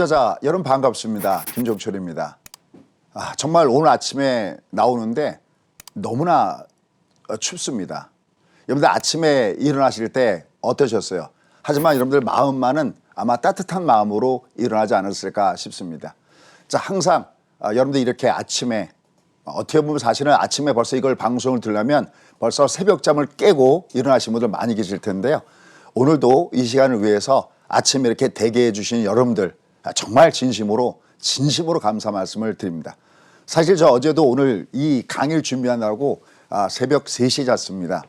투자자 여러분 반갑습니다. 김종철입니다. 정말 오늘 아침에 나오는데 너무나 춥습니다. 여러분들 아침에 일어나실 때 어떠셨어요? 하지만 여러분들 마음만은 아마 따뜻한 마음으로 일어나지 않았을까 싶습니다. 자, 항상 여러분들 이렇게 아침에 어떻게 보면 사실은 아침에 벌써 이걸 방송을 들으려면 벌써 새벽잠을 깨고 일어나신 분들 많이 계실 텐데요. 오늘도 이 시간을 위해서 아침에 이렇게 대기해 주신 여러분들 정말 진심으로 감사 말씀을 드립니다. 사실 저 어제도 오늘 이 강의를 준비하느라고 새벽 3시에 잤습니다.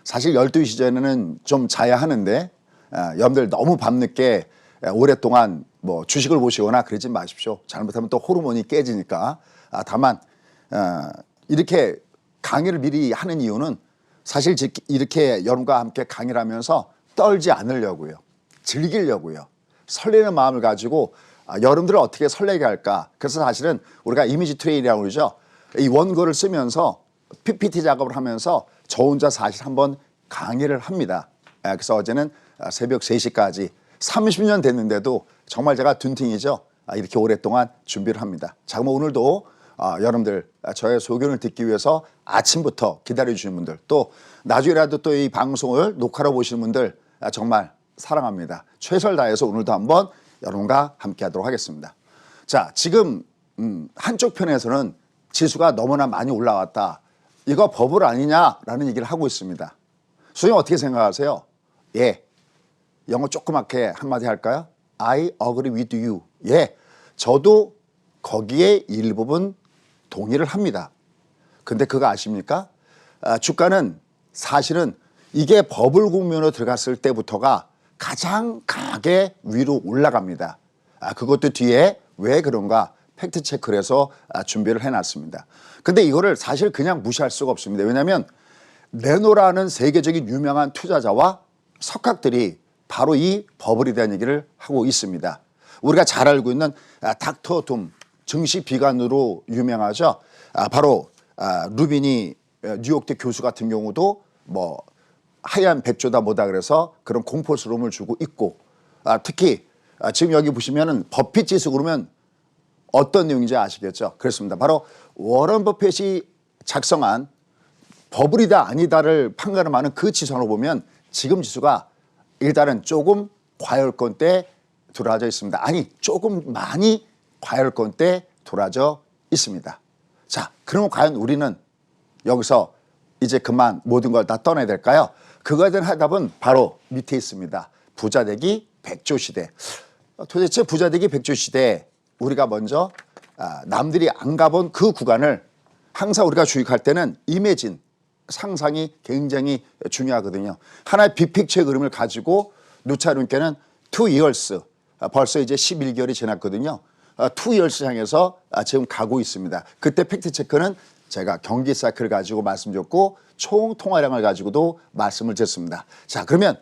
사실 12시 전에는 좀 자야 하는데 여러분들 너무 밤늦게 오랫동안 뭐 주식을 보시거나 그러지 마십시오. 잘못하면 또 호르몬이 깨지니까. 다만 이렇게 강의를 미리 하는 이유는 사실 이렇게 여러분과 함께 강의를 하면서 떨지 않으려고요. 즐기려고요. 설레는 마음을 가지고 여러분들을 어떻게 설레게 할까. 그래서 사실은 우리가 이미지 트레이닝이라고 그러죠. 이 원고를 쓰면서 PPT 작업을 하면서 저 혼자 사실 한번 강의를 합니다. 그래서 어제는 새벽 3시까지 30년 됐는데도 정말 제가 둔팅이죠. 이렇게 오랫동안 준비를 합니다. 자, 그럼 오늘도 여러분들 저의 소견을 듣기 위해서 아침부터 기다려주시는 분들, 또 나중에라도 또 이 방송을 녹화로 보시는 분들 정말 사랑합니다. 최선을 다해서 오늘도 한번 여러분과 함께 하도록 하겠습니다. 자, 지금 한쪽 편에서는 지수가 너무나 많이 올라왔다. 이거 버블 아니냐라는 얘기를 하고 있습니다. 선생님 어떻게 생각하세요? 예. 영어 조그맣게 한마디 할까요? I agree with you. 예. 저도 거기에 일부분 동의를 합니다. 근데 그거 아십니까? 주가는 사실은 이게 버블 국면으로 들어갔을 때부터가 가장 강하게 위로 올라갑니다. 그것도 뒤에 왜 그런가 팩트 체크를 해서 준비를 해놨습니다. 근데 이거를 사실 그냥 무시할 수가 없습니다. 왜냐하면 레노라는 세계적인 유명한 투자자와 석학들이 바로 이 버블에 대한 얘기를 하고 있습니다. 우리가 잘 알고 있는 닥터 둠 증시 비관으로 유명하죠. 바로 루비니 뉴욕대 교수 같은 경우도 뭐 하얀 백조다 뭐다 그래서 그런 공포스러움을 주고 있고, 특히 지금 여기 보시면은 버핏 지수 그러면 어떤 내용인지 아시겠죠? 그렇습니다. 바로 워런 버핏이 작성한 버블이다 아니다를 판가름하는 그 지수로 보면 지금 지수가 일단은 조금 과열권대에 들어와져 있습니다. 아니, 조금 많이 과열권대에 들어와져 있습니다. 자, 그러면 과연 우리는 여기서 이제 그만 모든 걸 다 떠나야 될까요? 그거에 대한 해답은 바로 밑에 있습니다. 부자되기 백조 시대. 도대체 부자되기 백조 시대에 우리가 먼저 남들이 안 가본 그 구간을 항상 우리가 주식할 때는 이미진, 상상이 굉장히 중요하거든요. 하나의 빅픽처의 그림을 가지고 누차님께는 2 years, 벌써 이제 11개월이 지났거든요. 2 years 향해서 지금 가고 있습니다. 그때 팩트 체크는 제가 경기 사이클을 가지고 말씀드렸고 총 통화량을 가지고도 말씀을 드렸습니다. 자, 그러면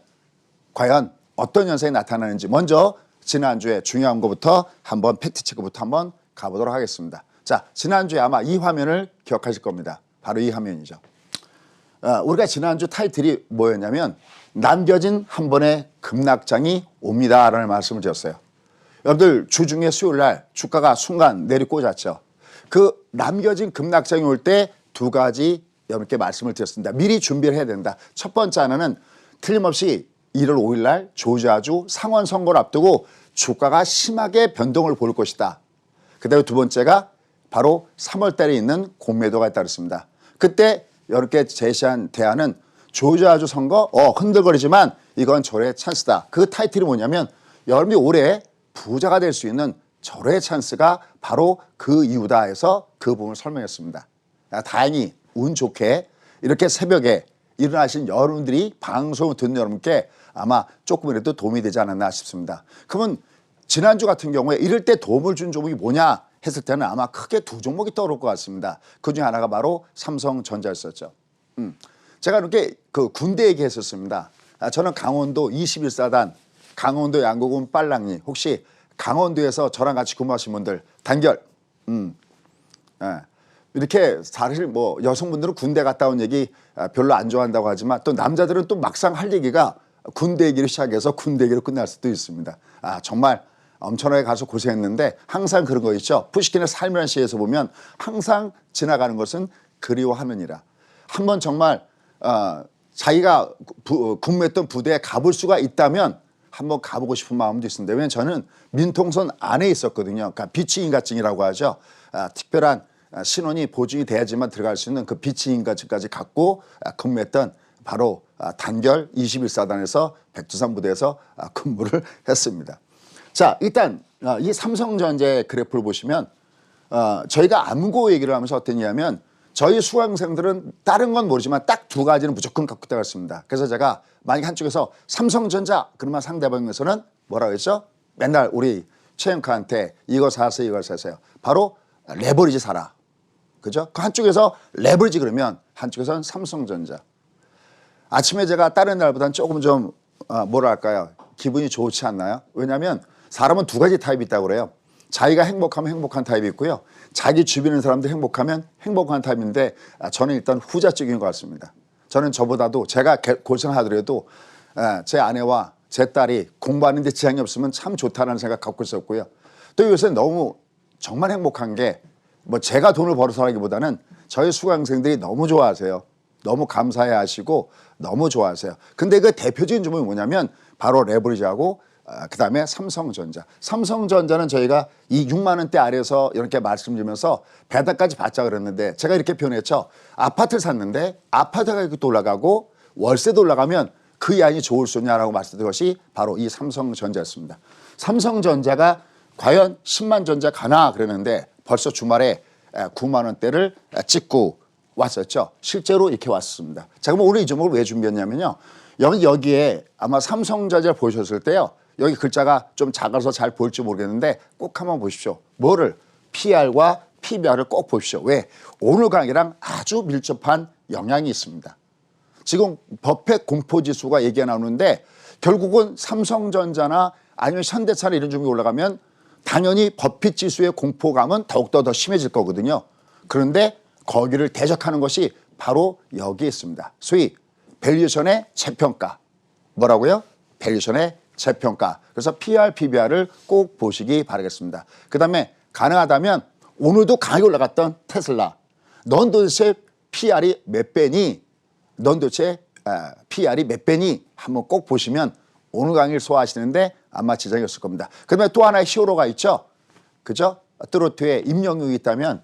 과연 어떤 현상이 나타나는지 먼저 지난주에 중요한 것부터 한번 팩트 체크부터 한번 가보도록 하겠습니다. 자, 지난주에 아마 이 화면을 기억하실 겁니다. 바로 이 화면이죠. 우리가 지난주 타이틀이 뭐였냐면 남겨진 한 번의 급락장이 옵니다라는 말씀을 드렸어요. 여러분들 주중에 수요일 날 주가가 순간 내리꽂았죠. 그 남겨진 급락장이 올 때 두 가지 여러분께 말씀을 드렸습니다. 미리 준비를 해야 된다. 첫 번째 하나는 틀림없이 1월 5일 날 조지아주 상원 선거를 앞두고 주가가 심하게 변동을 볼 것이다. 그다음에 두 번째가 바로 3월 달에 있는 공매도가 있다고 했습니다. 그때 여러분께 제시한 대안은 조지아주 선거 흔들거리지만 이건 절호의 찬스다. 그 타이틀이 뭐냐면 여러분이 올해 부자가 될 수 있는 절호의 찬스가 바로 그 이유다 해서 그 부분을 설명했습니다. 다행히 운 좋게 이렇게 새벽에 일어나신 여러분들이 방송을 듣는 여러분께 아마 조금이라도 도움이 되지 않았나 싶습니다. 그러면 지난주 같은 경우에 이럴 때 도움을 준 종목이 뭐냐 했을 때는 아마 크게 두 종목이 떠오를 것 같습니다. 그중에 하나가 바로 삼성전자였었죠. 제가 이렇게 그 군대 얘기했었습니다. 저는 강원도 21사단 강원도 양구군 빨랑리, 혹시 강원도에서 저랑 같이 근무하신 분들 단결. 이렇게 사실 뭐 여성분들은 군대 갔다 온 얘기 별로 안 좋아한다고 하지만 또 남자들은 또 막상 할 얘기가 군대 얘기를 시작해서 군대 얘기로 끝날 수도 있습니다. 정말 엄청나게 가서 고생했는데 항상 그런 거 있죠. 푸시킨의 삶이라는 시에서 보면 항상 지나가는 것은 그리워하느니라. 한번 정말 자기가 근무했던 부대에 가볼 수가 있다면 한번 가보고 싶은 마음도 있습니다. 왜냐하면 저는 민통선 안에 있었거든요. 그러니까 비치 인가증이라고 하죠. 특별한 신원이 보증이 돼야지만 들어갈 수 있는 그 비치 인가증까지 갖고 근무했던 바로 단결 21사단에서 백두산 부대에서 근무를 했습니다. 자, 일단 이 삼성전자의 그래프를 보시면 저희가 암고 얘기를 하면서 어땠냐면 저희 수강생들은 다른 건 모르지만 딱 두 가지는 무조건 갖고 들어갔습니다. 그래서 제가 만약 한쪽에서 삼성전자 그러면 상대방에서는 뭐라고 했죠? 맨날 우리 최영카한테 이거 사세요 이걸 사세요. 바로 레버리지 사라. 그죠? 그 한쪽에서 레버리지 그러면 한쪽에서는 삼성전자. 아침에 제가 다른 날보다는 조금 좀 뭐랄까요? 기분이 좋지 않나요? 왜냐하면 사람은 두 가지 타입이 있다고 그래요. 자기가 행복하면 행복한 타입이 있고요. 자기 주변의 사람들 행복하면 행복한 타입인데 저는 일단 후자 쪽인 것 같습니다. 저는 저보다도 제가 고생하더라도 제 아내와 제 딸이 공부하는 데 지장이 없으면 참 좋다는 생각 갖고 있었고요. 또 요새 너무 정말 행복한 게 뭐 제가 돈을 벌어서 하기보다는 저희 수강생들이 너무 좋아하세요. 너무 감사해 하시고 너무 좋아하세요. 근데 그 대표적인 점이 뭐냐면 바로 레버리지하고 그다음에 삼성전자. 삼성전자는 저희가 이 6만 원대 아래에서 이렇게 말씀드리면서 배당까지 받자 그랬는데 제가 이렇게 표현했죠. 아파트를 샀는데 아파트 가격도 올라가고 월세도 올라가면 그 양이 좋을 수 있냐라고 말씀드린 것이 바로 이 삼성전자였습니다. 삼성전자가 과연 10만 전자 가나 그랬는데 벌써 주말에 9만 원대를 찍고 왔었죠. 실제로 이렇게 왔습니다. 자, 그럼 오늘 이 종목을 왜 준비했냐면요. 여기에 아마 삼성전자를 보셨을 때요. 여기 글자가 좀 작아서 잘 보일지 모르겠는데 꼭 한번 보십시오. 뭐를? PR과 PBR을 꼭 보십시오. 왜? 오늘 강의랑 아주 밀접한 영향이 있습니다. 지금 버핏 공포지수가 얘기가 나오는데 결국은 삼성전자나 아니면 현대차나 이런 종목이 올라가면 당연히 버핏 지수의 공포감은 더욱더 더 심해질 거거든요. 그런데 거기를 대적하는 것이 바로 여기에 있습니다. 소위 밸류에이션의 재평가. 뭐라고요? 밸류에이션의 재평가. 그래서 PR, PBR을 꼭 보시기 바라겠습니다. 그 다음에 가능하다면 오늘도 강하게 올라갔던 테슬라. 넌 도대체 PR이 몇 배니? 넌 도대체 PR이 몇 배니? 한번 꼭 보시면 오늘 강의를 소화하시는데 아마 지장이 없을 겁니다. 그다음에 또 하나의 히어로가 있죠. 그죠? 트로트에 임영웅이 있다면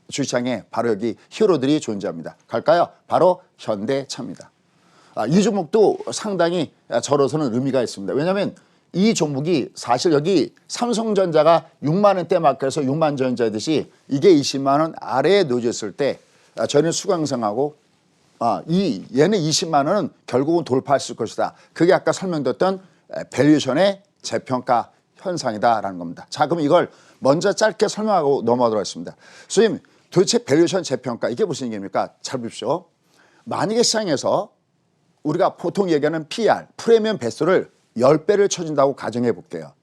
주시장에 바로 여기 히어로들이 존재합니다. 갈까요? 바로 현대차입니다. 이 종목도 상당히 저로서는 의미가 있습니다. 왜냐하면 이 종목이 사실 여기 삼성전자가 6만 원대 마크에서 6만 전자듯이 이게 20만 원 아래에 놓여졌을 때 저희는 수강생하고 얘는 20만 원은 결국은 돌파했을 것이다. 그게 아까 설명드렸던 밸류에이션의 재평가 현상이다라는 겁니다. 자, 그럼 이걸 먼저 짧게 설명하고 넘어가도록 하겠습니다. 선생님, 도대체 밸류에이션 재평가 이게 무슨 얘기입니까? 잘 보십시오. 만약에 시장에서 우리가 보통 얘기하는 PR, 프리미엄 배수를 10배를 쳐준다고 가정해 볼게요.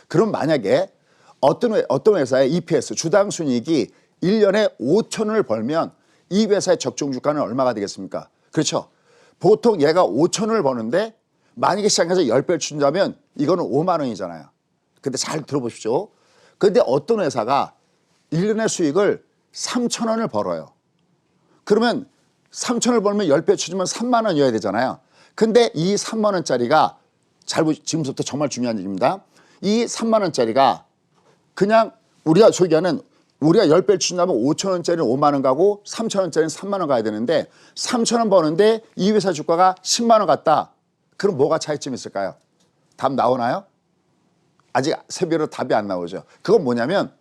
그럼 만약에 어떤 회사의 EPS, 주당 순이익이 1년에 5천 원을 벌면 이 회사의 적정 주가는 얼마가 되겠습니까? 그렇죠. 보통 얘가 5천 원을 버는데 만약에 시장에서 10배를 준다면 이거는 5만 원이잖아요. 근데 잘 들어보십시오. 근데 어떤 회사가 1년의 수익을 3천 원을 벌어요. 그러면 3천 원을 벌면 10배 추주면 3만 원이어야 되잖아요. 근데 이 3만 원짜리가 지금부터 정말 중요한 얘기입니다. 이 3만 원짜리가 그냥 우리가 소개하는 우리가 10배를 추진하면 5천 원짜리는 5만 원 가고 3천 원짜리는 3만 원 가야 되는데 3천 원 버는데 이 회사 주가가 10만 원 같다. 그럼 뭐가 차이점이 있을까요? 답 나오나요? 아직 새벽으로 답이 안 나오죠. 그건 뭐냐면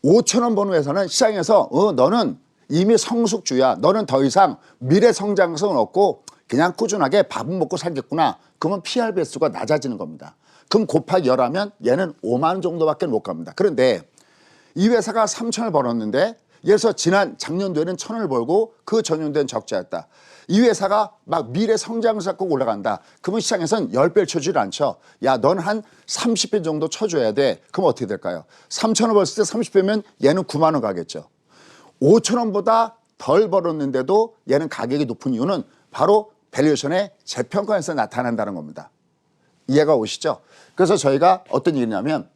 5천 원 버는 회사는 시장에서 너는 이미 성숙주야. 너는 더 이상 미래 성장성은 없고 그냥 꾸준하게 밥은 먹고 살겠구나. 그러면 PR 배수가 낮아지는 겁니다. 그럼 곱하기 10 하면 얘는 5만 원 정도밖에 못 갑니다. 그런데 이 회사가 3천을 벌었는데 예를 들어서 작년도에는 1,000원을 벌고 그 전년도에는 적자였다. 이 회사가 막 미래 성장세 꼭 올라간다. 그러면 시장에서는 10배를 쳐주질 않죠. 야, 넌 한 30배 정도 쳐줘야 돼. 그럼 어떻게 될까요? 3,000원 벌었을 때 30배면 얘는 9만 원 가겠죠. 5,000원보다 덜 벌었는데도 얘는 가격이 높은 이유는 바로 밸류에이션의 재평가에서 나타난다는 겁니다. 이해가 오시죠? 그래서 저희가 어떤 일이냐면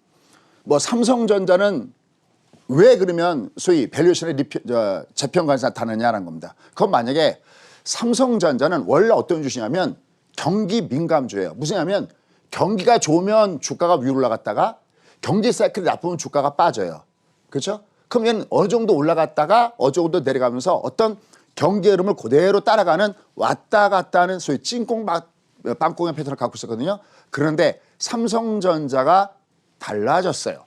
뭐 삼성전자는 왜 그러면 소위 밸류에이션의 재평가에서 나타나냐는 겁니다. 그건 만약에 삼성전자는 원래 어떤 주식이냐면 경기 민감주예요. 무슨 냐면 경기가 좋으면 주가가 위로 올라갔다가 경기 사이클이 나쁘면 주가가 빠져요. 그렇죠? 그럼 얘는 어느 정도 올라갔다가 어느 정도 내려가면서 어떤 경기 흐름을 그대로 따라가는 왔다 갔다 하는 소위 찐꽁 빵꽁의 패턴을 갖고 있었거든요. 그런데 삼성전자가 달라졌어요.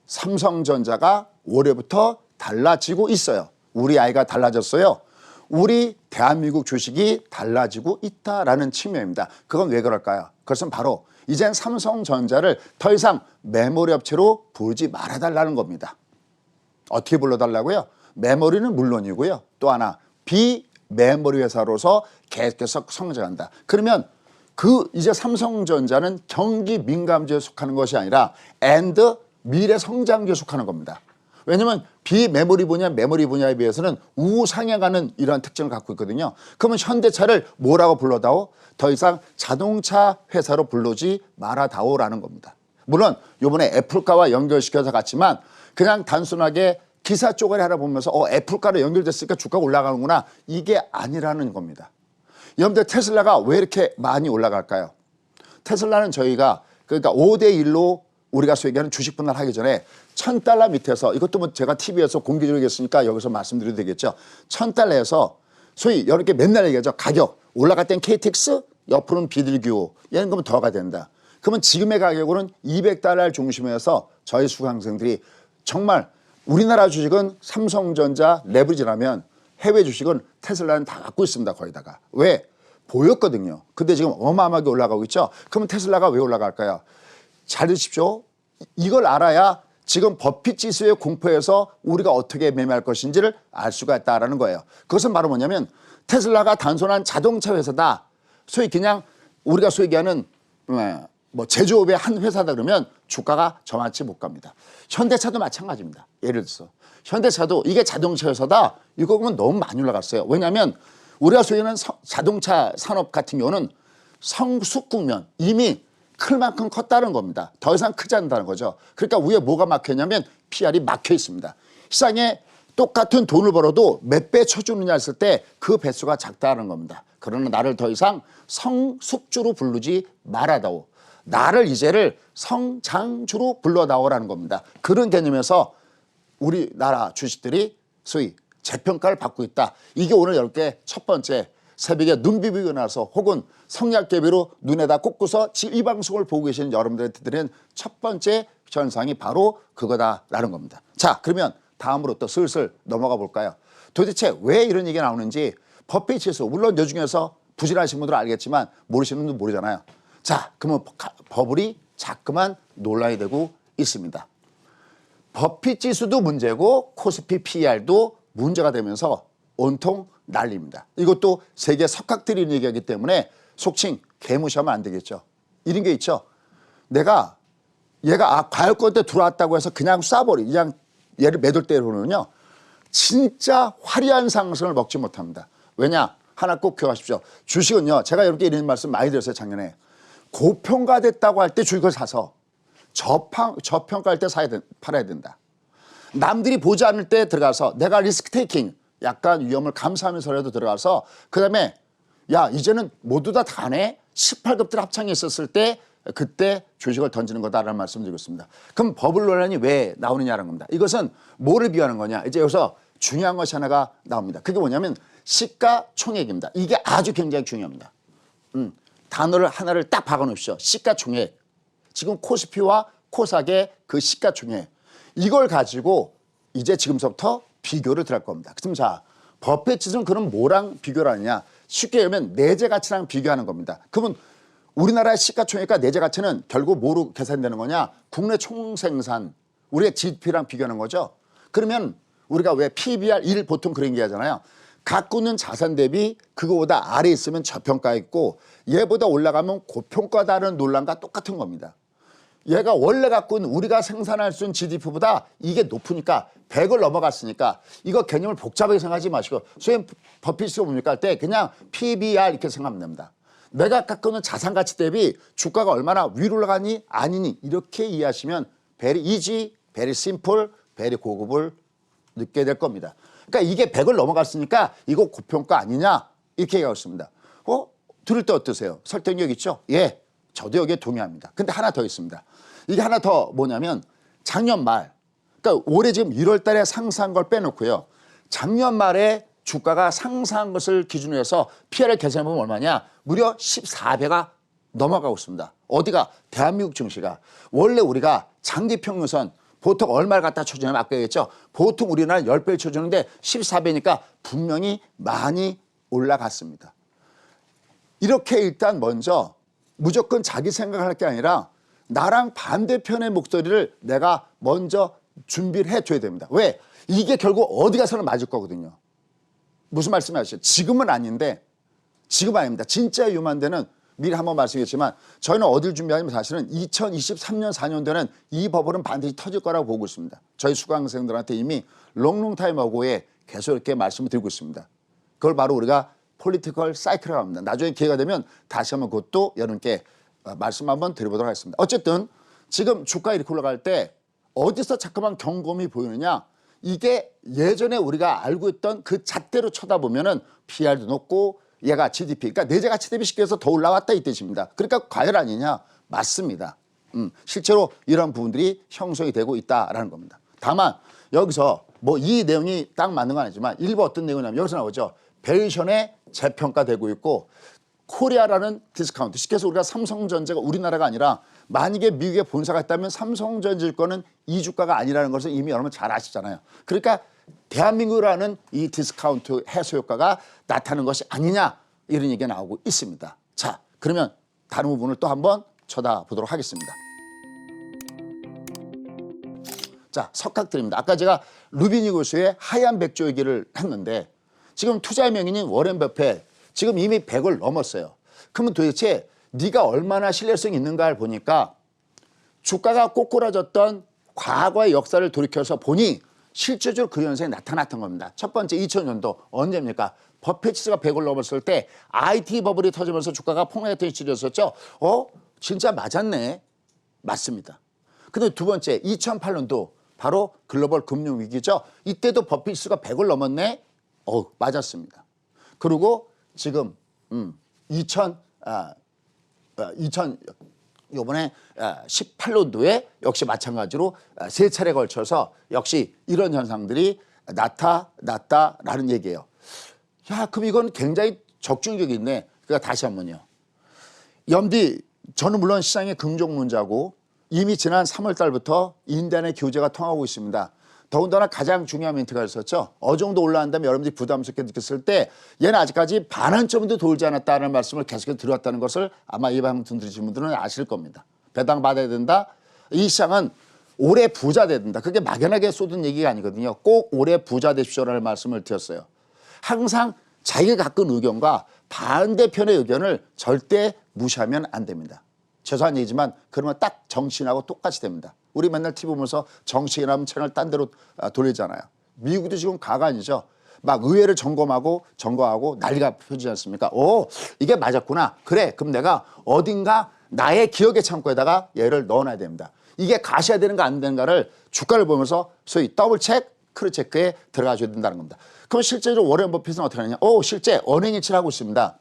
삼성전자가 올해부터 달라지고 있어요. 우리 아이가 달라졌어요. 우리 대한민국 주식이 달라지고 있다라는 측면입니다. 그건 왜 그럴까요? 그것은 바로 이젠 삼성전자를 더 이상 메모리 업체로 부르지 말아달라는 겁니다. 어떻게 불러달라고요? 메모리는 물론이고요. 또 하나 비메모리 회사로서 계속해서 성장한다. 그러면 이제 삼성전자는 경기 민감주에 속하는 것이 아니라 미래 성장주에 속하는 겁니다. 왜냐하면 비메모리 분야, 메모리 분야에 비해서는 우상향하는 이러한 특징을 갖고 있거든요. 그러면 현대차를 뭐라고 불러다오? 더 이상 자동차 회사로 부르지 말아다오라는 겁니다. 물론 이번에 애플가와 연결시켜서 갔지만 그냥 단순하게 기사 쪼가리 하나 보면서 애플가로 연결됐으니까 주가가 올라가는구나, 이게 아니라는 겁니다. 여러분들 테슬라가 왜 이렇게 많이 올라갈까요? 테슬라는 저희가 그러니까 5대1로 우리가 소위 얘기하는 주식 분할하기 전에 $1,000 밑에서, 이것도 뭐 제가 TV에서 공개적으로 얘기했으니까 여기서 말씀드려도 되겠죠. $1,000에서 소위 이렇게 맨날 얘기하죠. 가격 올라갈 땐 KTX, 옆으로는 비둘기호, 얘는 그러면 더가 된다. 그러면 지금의 가격으로는 $200 중심에서 저희 수강생들이 정말 우리나라 주식은 삼성전자 레버리지라면 해외 주식은 테슬라는 다 갖고 있습니다. 거의 다가. 왜? 보였거든요. 근데 지금 어마어마하게 올라가고 있죠. 그러면 테슬라가 왜 올라갈까요? 잘 드십시오. 이걸 알아야 지금 버핏 지수의 공포에서 우리가 어떻게 매매할 것인지를 알 수가 있다는 거예요. 그것은 바로 뭐냐면 테슬라가 단순한 자동차 회사다. 소위 그냥 우리가 소위 얘기하는 뭐 제조업의 한 회사다 그러면 주가가 저만치 못 갑니다. 현대차도 마찬가지입니다. 예를 들어서 현대차도 이게 자동차 회사다. 이거 보면 너무 많이 올라갔어요. 왜냐하면 우리가 소위 하는 자동차 산업 같은 경우는 성숙 국면 이미 클 만큼 컸다는 겁니다. 더 이상 크지 않다는 거죠. 그러니까 위에 뭐가 막혔냐면 PR이 막혀 있습니다. 시장에 똑같은 돈을 벌어도 몇 배 쳐주느냐 했을 때 그 배수가 작다는 겁니다. 그러나 나를 더 이상 성숙주로 부르지 말아다오. 나를 이제를 성장주로 불러다오라는 겁니다. 그런 개념에서 우리나라 주식들이 소위 재평가를 받고 있다. 이게 오늘 여러분께 첫 번째, 새벽에 눈 비비고 나서 혹은 성냥개비로 눈에다 꽂고서 지금 이 방송을 보고 계시는 여러분들한테 드리는 첫 번째 현상이 바로 그거다라는 겁니다. 자, 그러면 다음으로 또 슬슬 넘어가 볼까요? 도대체 왜 이런 얘기가 나오는지 버핏 지수, 물론 요 중에서 부실하신 분들은 알겠지만 모르시는 분들은 모르잖아요. 자, 그러면 버블이 자꾸만 논란이 되고 있습니다. 버핏 지수도 문제고 코스피 PER도 문제가 되면서 온통 난리입니다. 이것도 세계 석학들이 얘기하기 때문에 속칭 개무시하면 안 되겠죠. 이런 게 있죠. 얘가 과열권 때 들어왔다고 해서 그냥 그냥 얘를 매들 때로는요, 진짜 화려한 상승을 먹지 못합니다. 왜냐? 하나 꼭 기억하십시오. 주식은요, 제가 여러분께 이런 말씀 많이 드렸어요, 작년에. 고평가됐다고 할 때 주식을 사서 저평가할 때 팔아야 된다. 남들이 보지 않을 때 들어가서 내가 리스크 테이킹, 약간 위험을 감수하면서라도 들어가서 그다음에 야, 이제는 모두 다 다네. 18급들 합창이 있었을 때 그때 주식을 던지는 거다라는 말씀을 드리겠습니다. 그럼 버블 논란이 왜 나오느냐는 겁니다. 이것은 뭐를 비하는 거냐? 이제 여기서 중요한 것이 하나가 나옵니다. 그게 뭐냐면 시가총액입니다. 이게 아주 굉장히 중요합니다. 단어를 하나를 딱 박아놓으십시오. 시가총액. 지금 코스피와 코스닥의 그 시가총액. 이걸 가지고 이제 지금서부터 비교를 들어갈 겁니다. 그럼 자, 버핏 지수는 그럼 뭐랑 비교를 하느냐? 쉽게 얘기하면 내재 가치랑 비교하는 겁니다. 그러면 우리나라의 시가총액과 내재 가치는 결국 뭐로 계산되는 거냐? 국내 총생산, 우리의 GDP랑 비교하는 거죠. 그러면 우리가 왜 PBR 1 보통 그런 얘기 하잖아요. 갖고 있는 자산 대비 그거보다 아래에 있으면 저평가 있고 얘보다 올라가면 고평가다는 논란과 똑같은 겁니다. 얘가 원래 갖고 있는 우리가 생산할 수 있는 GDP보다 이게 높으니까 100을 넘어갔으니까 이거 개념을 복잡하게 생각하지 마시고 소위 버핏이 뭡니까 할 때 그냥 PBR 이렇게 생각하면 됩니다. 내가 갖고 있는 자산 가치 대비 주가가 얼마나 위로 올라가니 아니니 이렇게 이해하시면 very easy, very simple, very 고급을 느끼게 될 겁니다. 그러니까 이게 100을 넘어갔으니까 이거 고평가 아니냐 이렇게 얘기하고 있습니다. 들을 때 어떠세요? 설득력 있죠? 예, 저도 여기에 동의합니다. 근데 하나 더 있습니다. 이게 하나 더 뭐냐면 작년 말, 그러니까 올해 지금 1월 달에 상승한 걸 빼놓고요. 작년 말에 주가가 상승한 것을 기준으로 해서 PR을 계산해보면 얼마냐? 무려 14배가 넘어가고 있습니다. 어디가? 대한민국 증시가. 원래 우리가 장기 평균선 보통 얼마를 갖다 쳐주냐면 아까 얘기했죠. 보통 우리나라 10배를 쳐주는데 14배니까 분명히 많이 올라갔습니다. 이렇게 일단 먼저 무조건 자기 생각할 게 아니라 나랑 반대편의 목소리를 내가 먼저 준비를 해줘야 됩니다. 왜? 이게 결국 어디 가서는 맞을 거거든요. 무슨 말씀 하시죠? 지금은 아닌데, 지금 아닙니다. 진짜 위험한 데는 미리 한번 말씀드렸지만 저희는 어딜 준비하냐면 사실은 2023년 4년도에는 이 버블은 반드시 터질 거라고 보고 있습니다. 저희 수강생들한테 이미 롱롱타임 어고에 계속 이렇게 말씀을 드리고 있습니다. 그걸 바로 우리가 폴리티컬 사이클이라고 합니다. 나중에 기회가 되면 다시 한번 그것도 여러분께 말씀 한번 드려보도록 하겠습니다. 어쨌든 지금 주가 이렇게 올라갈 때 어디서 자꾸만 경고음이 보이느냐, 이게 예전에 우리가 알고 있던 그 잣대로 쳐다보면은 PR도 높고 얘가 GDP, 그러니까 내재 가치 대비 쉽게 해서 더 올라왔다 이 뜻입니다. 그러니까 과열 아니냐? 맞습니다. 실제로 이런 부분들이 형성이 되고 있다라는 겁니다. 다만 여기서 뭐 이 내용이 딱 맞는 건 아니지만 일부 어떤 내용이냐면 여기서 나오죠. 밸류션에 재평가되고 있고 코리아라는 디스카운트, 쉽게 해서 우리가 삼성전자가 우리나라가 아니라 만약에 미국에 본사가 있다면 삼성전자일 거는 이 주가가 아니라는 것을 이미 여러분 잘 아시잖아요. 그러니까 대한민국이라는 이 디스카운트 해소 효과가 나타나는 것이 아니냐 이런 얘기가 나오고 있습니다. 자, 그러면 다른 부분을 또 한번 쳐다보도록 하겠습니다. 자, 석학들입니다. 아까 제가 루비니 교수의 하얀 백조 얘기를 했는데 지금 투자의 명인인 워렌 버핏 지금 이미 100을 넘었어요. 그러면 도대체 네가 얼마나 신뢰성이 있는가를 보니까 주가가 꼬꾸라졌던 과거의 역사를 돌이켜서 보니 실제적으로 그 현상이 나타났던 겁니다. 첫 번째 2000년도 언제입니까? 버핏 지수가 100을 넘었을 때 IT 버블이 터지면서 주가가 폭락했던 시절이었었죠. 진짜 맞았네. 맞습니다. 근데 두 번째 2008년도 바로 글로벌 금융 위기죠. 이때도 버핏 지수가 100을 넘었네. 맞았습니다. 그리고 지금 2000 요번에 18년도에 역시 마찬가지로 세 차례 걸쳐서 역시 이런 현상들이 나타났다라는 얘기예요. 야, 그럼 이건 굉장히 적중력이 있네. 그러니까 다시 한번요. 염디, 저는 물론 시장의 긍정론자고 이미 지난 3월 달부터 인단의 교재가 통하고 있습니다. 더군다나 가장 중요한 멘트가 있었죠. 어느 정도 올라간다면 여러분들이 부담스럽게 느꼈을 때 얘는 아직까지 반 한 점도 돌지 않았다는 말씀을 계속해서 드렸다는 것을 아마 이 방송 들으신 분들은 아실 겁니다. 배당받아야 된다. 이 시장은 올해 부자 돼야 된다. 그게 막연하게 쏟은 얘기가 아니거든요. 꼭 올해 부자 되십시오라는 말씀을 드렸어요. 항상 자기가 갖고 있는 의견과 반대편의 의견을 절대 무시하면 안 됩니다. 죄송한 얘기지만 그러면 딱 정치인하고 똑같이 됩니다. 우리 맨날 TV 보면서 정치인하면 채널 딴 데로 돌리잖아요. 미국도 지금 가관이죠. 막 의회를 점검하고 난리가 펴지지 않습니까? 이게 맞았구나. 그래, 그럼 내가 어딘가 나의 기억의 창고에다가 얘를 넣어놔야 됩니다. 이게 가셔야 되는가 안 되는가를 주가를 보면서 소위 더블 체크, 크루 체크에 들어가줘야 된다는 겁니다. 그럼 실제로 워렌 버핏은 어떻게 하느냐? 실제 언행 일치를 하고 있습니다.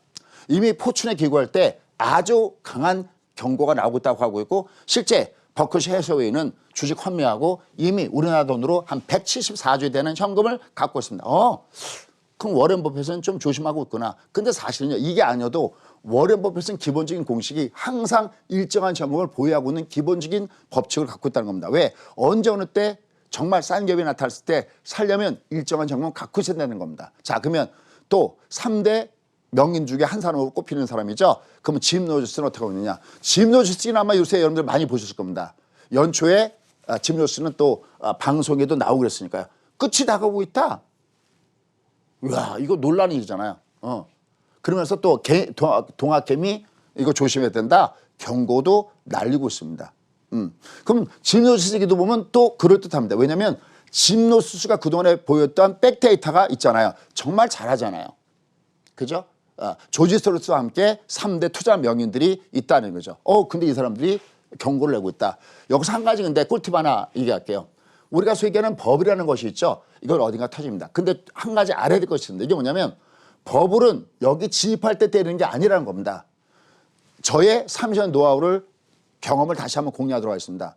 이미 포춘에 기고할 때 아주 강한 경고가 나오고 있다고 하고 있고 실제 버크셔 해서웨이는 주식 환매하고 이미 우리나라 돈으로 한 174조에 되는 현금을 갖고 있습니다. 그럼 워렌 버핏은 좀 조심하고 있구나. 근데 사실은요, 이게 아니어도 워렌 버핏은 기본적인 공식이 항상 일정한 현금을 보유하고 있는 기본적인 법칙을 갖고 있다는 겁니다. 왜? 언제 어느 때 정말 싼 기업이 나타났을 때 살려면 일정한 현금을 갖고 있어야 되는 겁니다. 자, 그러면 또 3대 명인 중에 한 사람으로 꼽히는 사람이죠. 그러면 짐 로저스는 어떻게 보느냐. 짐 로저스는 아마 요새 여러분들 많이 보셨을 겁니다. 연초에 짐 로저스는 또 방송에도 나오고 그랬으니까요. 끝이 다가오고 있다. 이야, 이거 놀라는 일이잖아요. 그러면서 또 동학개미 이거 조심해야 된다. 경고도 날리고 있습니다. 그럼 짐 로저스 얘기도 보면 또 그럴듯합니다. 왜냐하면 짐 로저스가 그동안에 보였던 백데이터가 있잖아요. 정말 잘하잖아요. 그죠? 조지 스토로스와 함께 3대 투자 명인들이 있다는 거죠. 근데 이 사람들이 경고를 내고 있다. 여기서 한 가지 근데 꿀팁 하나 얘기할게요. 우리가 소위 얘기하는 버블이라는 것이 있죠. 이건 어딘가 터집니다. 근데 한 가지 알아야 될 것이 있는데 이게 뭐냐면 버블은 여기 진입할 때 때리는 게 아니라는 겁니다. 저의 30년 노하우를 경험을 다시 한번 공유하도록 하겠습니다.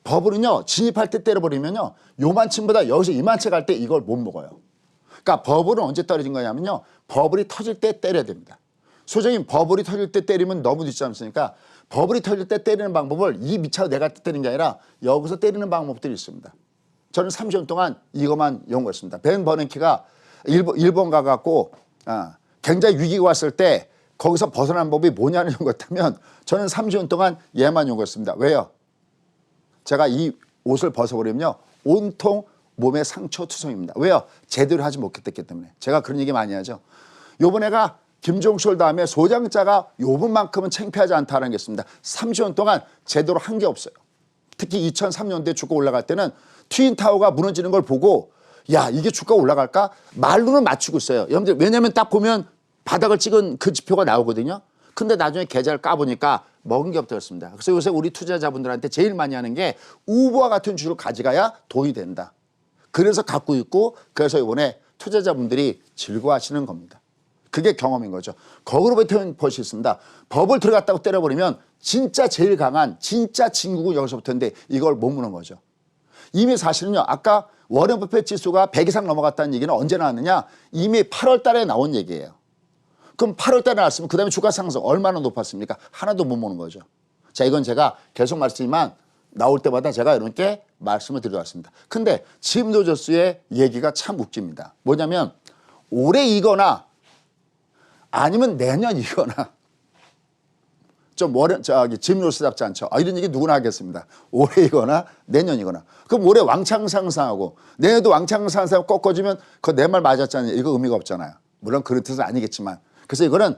버블은요 진입할 때 때려버리면요 요만큼보다 여기서 이만큼 갈 때 이걸 못 먹어요. 그러니까 버블은 언제 떨어진 거냐면요 버블이 터질 때 때려야 됩니다. 소장님 버블이 터질 때 때리면 너무 늦지 않습니까? 버블이 터질 때 때리는 방법을 이 밑차로 내가 때리는 게 아니라 여기서 때리는 방법들이 있습니다. 저는 30년 동안 이것만 연구했습니다. 벤 버냉키가 일본 가갖고 굉장히 위기가 왔을 때 거기서 벗어난 법이 뭐냐는 연구했다면 저는 30년 동안 얘만 연구했습니다. 왜요? 제가 이 옷을 벗어버리면요 온통 몸에 상처 투성입니다. 왜요? 제대로 하지 못했기 때문에. 제가 그런 얘기 많이 하죠. 요번에가 김종철 다음에 소장자가 요번만큼은 창피하지 않다는 게 있습니다. 30년 동안 제대로 한 게 없어요. 특히 2003년도에 주가 올라갈 때는 트윈타워가 무너지는 걸 보고 야 이게 주가 올라갈까? 말로는 맞추고 있어요. 여러분들 왜냐하면 딱 보면 바닥을 찍은 그 지표가 나오거든요. 근데 나중에 계좌를 까보니까 먹은 게 없더랬습니다. 그래서 요새 우리 투자자분들한테 제일 많이 하는 게 우버와 같은 주를 가져가야 돈이 된다. 그래서 갖고 있고 그래서 이번에 투자자분들이 즐거워하시는 겁니다. 그게 경험인 거죠. 거꾸로 버티는 것이 있습니다. 버블 들어갔다고 때려버리면 진짜 제일 강한 진짜 진국은 여기서부터인데 이걸 못 무는 거죠. 이미 사실은요. 아까 워렌 버핏 지수가 100 이상 넘어갔다는 얘기는 언제 나왔느냐. 이미 8월 달에 나온 얘기예요. 그럼 8월 달에 나왔으면 그 다음에 주가 상승 얼마나 높았습니까? 하나도 못 모는 거죠. 자 이건 제가 계속 말씀드리지만 나올 때마다 제가 이렇게 말씀을 드려왔습니다. 근데 짐 로저스의 얘기가 참 웃깁니다. 뭐냐면 올해이거나 아니면 내년이거나 좀 짐 로저스답지 않죠. 이런 얘기 누구나 하겠습니다. 올해이거나 내년이거나. 그럼 올해 왕창 상승하고 내년도 왕창 상승하고 꺾어지면 그거 내 말 맞았잖아요. 이거 의미가 없잖아요. 물론 그런 뜻은 아니겠지만. 그래서 이거는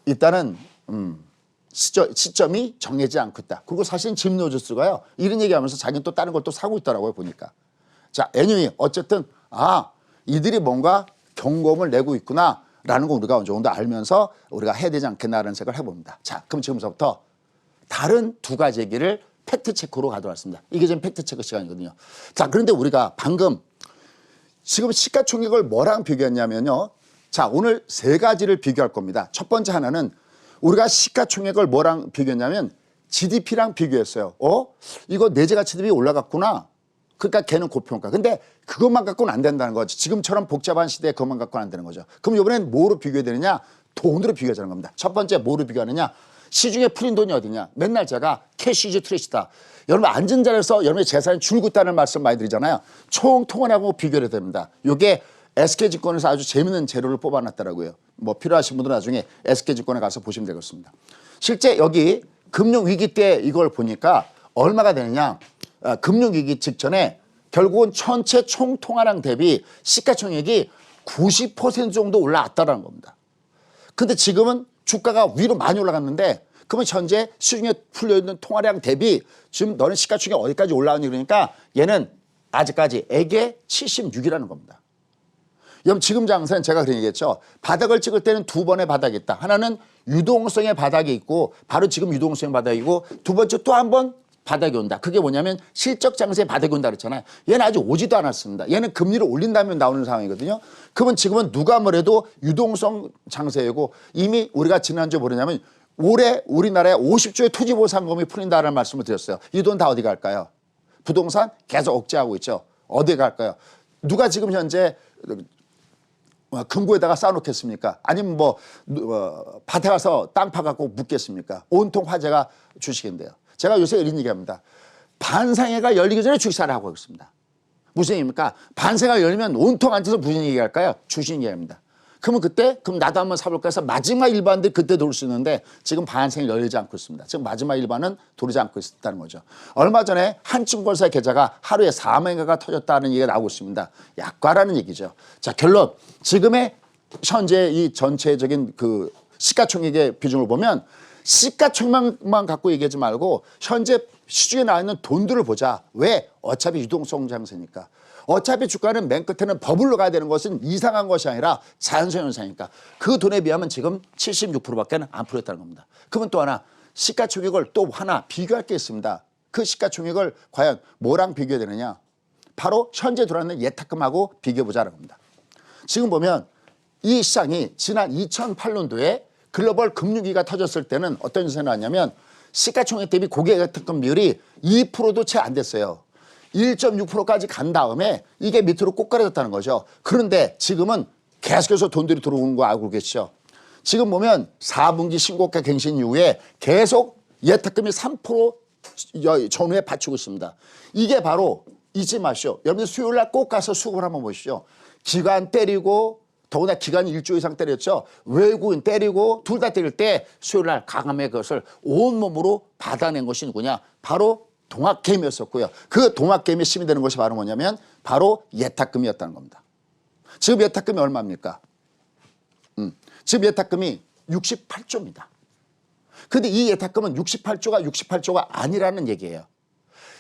일단은 시점이 정해지지 않고 있다. 그리고 사실 짐 로저스가요. 이런 얘기하면서 자기는 또 다른 걸 또 사고 있더라고요. 보니까. 자, anyway 어쨌든 이들이 뭔가 경고음을 내고 있구나. 라는 거 우리가 어느 정도 알면서 우리가 해야 되지 않겠나라는 생각을 해봅니다. 자, 그럼 지금부터 다른 두 가지 얘기를 팩트체크로 가도록 하겠습니다. 이게 지금 팩트체크 시간이거든요. 자, 그런데 우리가 방금 지금 시가총액을 뭐랑 비교했냐면요. 자, 오늘 세 가지를 비교할 겁니다. 첫 번째 하나는 우리가 시가총액을 뭐랑 비교했냐면 GDP랑 비교했어요. 이거 내재가치 대비 올라갔구나. 그러니까 걔는 고평가. 근데 그것만 갖고는 안 된다는 거지. 지금처럼 복잡한 시대에 그것만 갖고는 안 되는 거죠. 그럼 이번엔 뭐로 비교해야 되느냐? 돈으로 비교하자는 겁니다. 첫 번째 뭐로 비교하느냐? 시중에 풀린 돈이 어디냐? 맨날 제가 캐시 이즈 트래시다. 여러분 앉은 자리에서 여러분의 재산이 줄고 있다는 말씀 많이 드리잖아요. 총 통화하고 비교해야 됩니다. 이게 SK증권에서 아주 재밌는 재료를 뽑아놨더라고요. 뭐 필요하신 분들은 나중에 SK증권에 가서 보시면 되겠습니다. 실제 여기 금융위기 때 이걸 보니까 얼마가 되느냐? 금융위기 직전에 결국은 전체 총통화량 대비 시가총액이 90% 정도 올라왔다는 겁니다. 근데 지금은 주가가 위로 많이 올라갔는데 그러면 현재 시중에 풀려있는 통화량 대비 지금 너는 시가총액 어디까지 올라오니 그러니까 얘는 아직까지 액의 76이라는 겁니다. 여러분 지금 장세는 제가 그런 얘기했죠. 바닥을 찍을 때는 두 번의 바닥이 있다. 하나는 유동성의 바닥이 있고 바로 지금 유동성의 바닥이고 두 번째 또 한 번 바닥이 온다. 그게 뭐냐면 실적 장세에 바닥이 온다 그랬잖아요. 얘는 아직 오지도 않았습니다. 얘는 금리를 올린다면 나오는 상황이거든요. 그러면 지금은 누가 뭐래도 유동성 장세이고 이미 우리가 지난주에 뭐냐면 올해 우리나라에 50조의 토지보상금이 풀린다는 말씀을 드렸어요. 이 돈 다 어디 갈까요? 부동산 계속 억제하고 있죠. 어디 갈까요? 누가 지금 현재 금고에다가 쌓아놓겠습니까? 아니면 밭에 가서 땅 파갖고 묻겠습니까? 온통 화제가 주식인데요. 제가 요새 이런 얘기합니다. 반상회가 열리기 전에 주식사를 하고 있습니다. 무슨 얘기입니까? 반상회가 열리면 온통 앉아서 무슨 얘기할까요? 주식 얘기합니다. 그러면 그럼 나도 한번 사볼까 해서 마지막 일반들이 그때 돌 수 있는데 지금 반상회 열리지 않고 있습니다. 지금 마지막 일반은 돌지 않고 있다는 거죠. 얼마 전에 한증권사 계좌가 하루에 4만 개가 터졌다는 얘기가 나오고 있습니다. 약과라는 얘기죠. 자, 결론. 지금의 현재 이 전체적인 그 시가총액의 비중을 보면 시가총액만 갖고 얘기하지 말고 현재 시중에 나와 있는 돈들을 보자. 왜? 어차피 유동성 장세니까. 어차피 주가는 맨 끝에는 버블로 가야 되는 것은 이상한 것이 아니라 자연스러운 현상이니까. 그 돈에 비하면 지금 76%밖에 안 풀렸다는 겁니다. 그러면 또 하나 시가총액을 또 하나 비교할 게 있습니다. 그 시가총액을 과연 뭐랑 비교해야 되느냐? 바로 현재 들어왔는 예탁금하고 비교해보자는 겁니다. 지금 보면 이 시장이 지난 2008년도에 글로벌 금융위기가 터졌을 때는 어떤 현상이 나왔냐면 시가총액 대비 고객예탁금 비율이 2%도 채 안 됐어요. 1.6%까지 간 다음에 이게 밑으로 꼬꾸라졌다는 거죠. 그런데 지금은 계속해서 돈들이 들어오는 거 알고 계시죠? 지금 보면 4분기 신고가 갱신 이후에 계속 예탁금이 3% 전후에 받치고 있습니다. 이게 바로 잊지 마시오. 여러분들 수요일 날 꼭 가서 수급을 한번 보시죠. 기관 때리고 더구나 기간이 일주 이상 때렸죠. 외국인 때리고 둘 다 때릴 때 수요일 날 강함의 그것을 온몸으로 받아낸 것이 누구냐? 바로 동학개미였었고요. 그 동학개미 힘이 되는 것이 바로 뭐냐면 바로 예탁금이었다는 겁니다. 지금 예탁금이 얼마입니까? 지금 예탁금이 68조입니다. 근데 이 예탁금은 68조가 아니라는 얘기예요.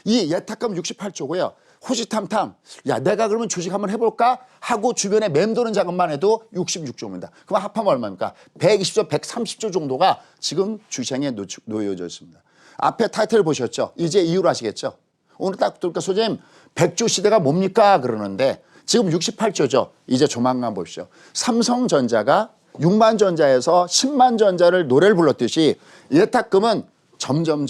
이 예탁금 68조고요. 호시탐탐 야 내가 그러면 주식 한번 해볼까 하고 주변에 맴도는 자금만 해도 66조입니다. 그럼 합하면 얼마입니까? 120조, 130조 정도가 지금 주시장에 놓여져 있습니다. 앞에 타이틀 보셨죠? 이제 이유를 아시겠죠? 오늘 딱 들으니까 소장님 100조 시대가 뭡니까? 그러는데 지금 68조죠. 이제 조만간 보십시오. 삼성전자가 6만 전자에서 10만 전자를 노래를 불렀듯이 예탁금은 점점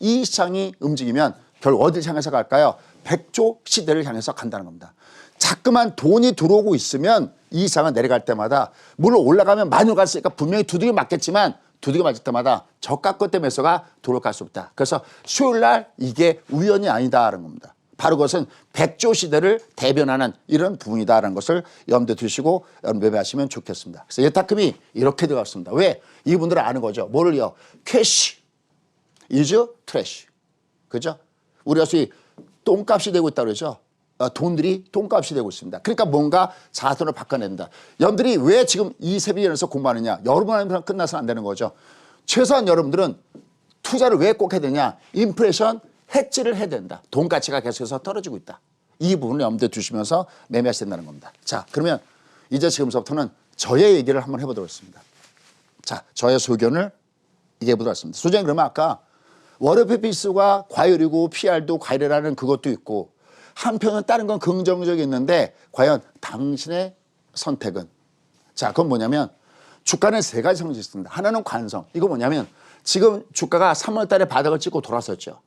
이 시장이 움직이면 결국 어딜 향해서 갈까요? 100조 시대를 향해서 간다는 겁니다. 자꾸만 돈이 들어오고 있으면 이 시장은 내려갈 때마다 물론 올라가면 많이 올랐으니까 분명히 두들겨 맞겠지만 두들겨 맞을 때마다 저가 것 때문에 매수가 들어갈 수 없다. 그래서 수요일 날 이게 우연이 아니다라는 겁니다. 바로 그것은 100조 시대를 대변하는 이런 부분이다라는 것을 염두에 두시고 매매하시면 좋겠습니다. 그래서 예탁금이 이렇게 들어갔습니다. 왜? 이분들은 아는 거죠. 뭐를요? 캐시 is 트래시. 그죠? 우리가 소위 똥값이 되고 있다고 그러죠. 돈들이 똥값이 되고 있습니다. 그러니까 뭔가 자산을 바꿔낸다. 여러분들이 왜 지금 이 세비연에서 공부하느냐. 여러분한테만 끝나서는 안 되는 거죠. 최소한 여러분들은 투자를 왜 꼭 해야 되냐. 인플레이션 해지를 해야 된다. 돈 가치가 계속해서 떨어지고 있다. 이 부분을 염두에 두시면서 매매하셔야 된다는 겁니다. 자, 그러면 이제 지금부터는 저의 얘기를 한번 해보도록 하겠습니다. 자, 저의 소견을 얘기해 보도록 하겠습니다. 소장님 그러면 아까 워렌 버핏과 과열이고 PR도 과열이라는 그것도 있고 한편은 다른 건 긍정적이 있는데 과연 당신의 선택은? 자, 그건 뭐냐면 주가는 세 가지 성질이 있습니다. 하나는 관성. 이거 뭐냐면 지금 주가가 3월 달에 바닥을 찍고 돌아섰죠.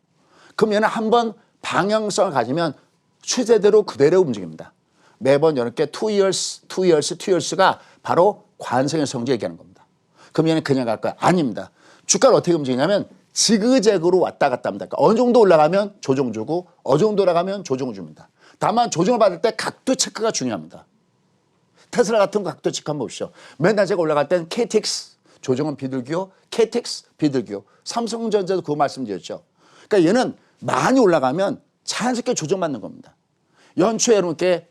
그럼 얘는 한번 방향성을 가지면 추세대로 그대로 움직입니다. 매번 이렇게 2years가 바로 관성의 성질 얘기하는 겁니다. 그럼 얘는 그냥 갈까요? 아닙니다. 주가를 어떻게 움직이냐면 지그재그로 왔다 갔다 합니다. 그러니까 어느 정도 올라가면 조정 주고 어느 정도 올라가면 조정을 줍니다. 다만 조정을 받을 때 각도 체크가 중요합니다. 테슬라 같은 거 각도 체크 한번 보십시오. 맨날 제가 올라갈 땐 KTX 조정은 비둘기요. KTX 비둘기요. 삼성전자도 그거 말씀드렸죠. 그러니까 얘는 많이 올라가면 자연스럽게 조정받는 겁니다. 연초에 이렇게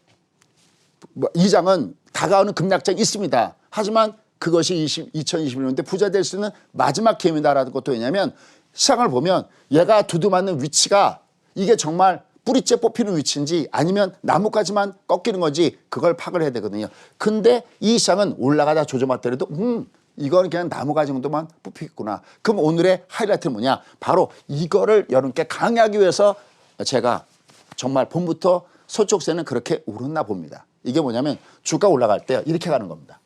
이 장은 다가오는 급락장이 있습니다. 하지만 그것이 2021년대 부자 될 수 있는 마지막 기회입니다라는 것도 왜냐하면 시장을 보면 얘가 두두맞는 위치가 이게 정말 뿌리째 뽑히는 위치인지 아니면 나뭇가지만 꺾이는 건지 그걸 파악을 해야 되거든요. 근데 이 시장은 올라가다 조정받더라도 이거는 그냥 나무가지 정도만 뽑히겠구나. 그럼 오늘의 하이라이트는 뭐냐? 바로 이거를 여러분께 강의하기 위해서 제가 정말 봄부터 서쪽세는 그렇게 오르나 봅니다. 이게 뭐냐면 주가 올라갈 때 이렇게 가는 겁니다.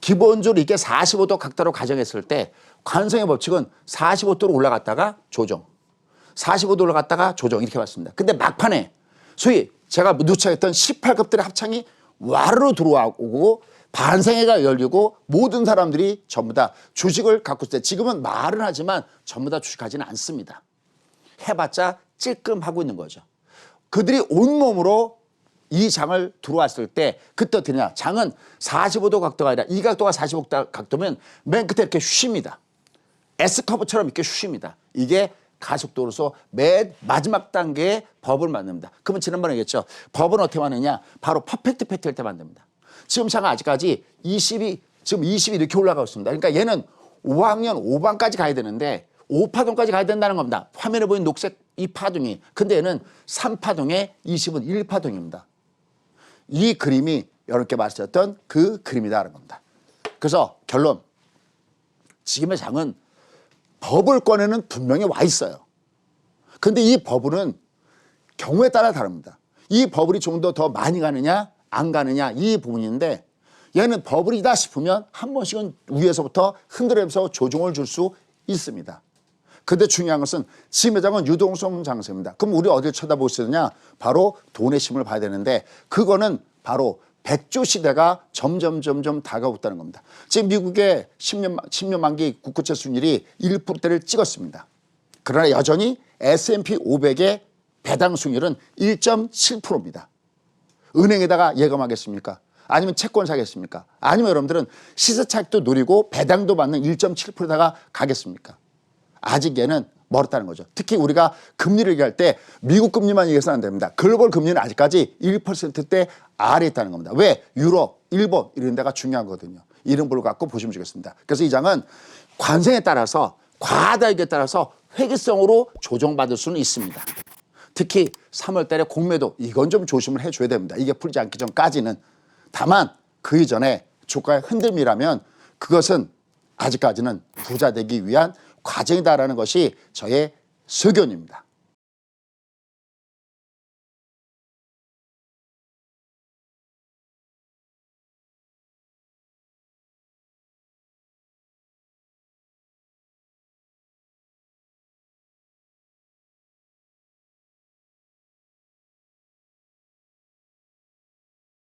기본적으로 이게 45도 각도로 가정했을 때 관성의 법칙은 45도로 올라갔다가 조정, 45도 올라갔다가 조정 이렇게 봤습니다. 근데 막판에 소위 제가 누차했던 18급들의 합창이 와르르 들어오고 반생회가 열리고 모든 사람들이 전부 다 주식을 갖고 있을 때 지금은 말은 하지만 전부 다 주식하지는 않습니다. 해봤자 찔끔하고 있는 거죠. 그들이 온몸으로 이 장을 들어왔을 때 그때 어떻게 되냐. 장은 45도 각도가 아니라 이 각도가 45도 각도면 맨 끝에 이렇게 쉬십니다. S커브처럼 이렇게 쉬십니다. 이게 가속도로서 맨 마지막 단계의 버블을 만듭니다. 그러면 지난번에 얘기했죠. 버블은 어떻게 만드냐. 바로 퍼펙트 패트일 때 만듭니다. 지금 장은 아직까지 20이 지금 20이 이렇게 올라가고 있습니다. 그러니까 얘는 5학년 5반까지 가야 되는데 5파동까지 가야 된다는 겁니다. 화면에 보이는 녹색 이 파동이. 근데 얘는 3파동에 20은 1파동입니다. 이 그림이 여러분께 말씀드렸던 그 그림이다라는 겁니다. 그래서 결론. 지금의 장은 버블권에는 분명히 와 있어요. 근데 이 버블은 경우에 따라 다릅니다. 이 버블이 좀 더 많이 가느냐 안 가느냐 이 부분인데 얘는 버블이다 싶으면 한 번씩은 위에서부터 흔들면서 조정을 줄 수 있습니다. 근데 중요한 것은 지금 매장은 유동성 장세입니다. 그럼 우리 어디를 쳐다볼 수 있느냐? 바로 돈의 힘을 봐야 되는데 그거는 바로 백조 시대가 점점 다가오고 있다는 겁니다. 지금 미국의 10년 만기 국고채 수익률이 1%대를 찍었습니다. 그러나 여전히 S&P 500의 배당 수익률은 1.7%입니다. 은행에다가 예금하겠습니까? 아니면 채권 사겠습니까? 아니면 여러분들은 시세 차익도 노리고 배당도 받는 1.7%다가 가겠습니까? 아직 얘는 멀었다는 거죠. 특히 우리가 금리를 얘기할 때 미국 금리만 얘기해서는 안 됩니다. 글로벌 금리는 아직까지 1%대 아래에 있다는 겁니다. 왜? 유럽, 일본 이런 데가 중요한 거거든요. 이런 걸 갖고 보시면 좋겠습니다. 그래서 이 장은 관세에 따라서 과다액에 따라서 회계성으로 조정받을 수는 있습니다. 특히 3월 달에 공매도 이건 좀 조심을 해줘야 됩니다. 이게 풀지 않기 전까지는. 다만 그 이전에 주가의 흔들림이라면 그것은 아직까지는 부자 되기 위한 과정이다라는 것이 저의 소견입니다.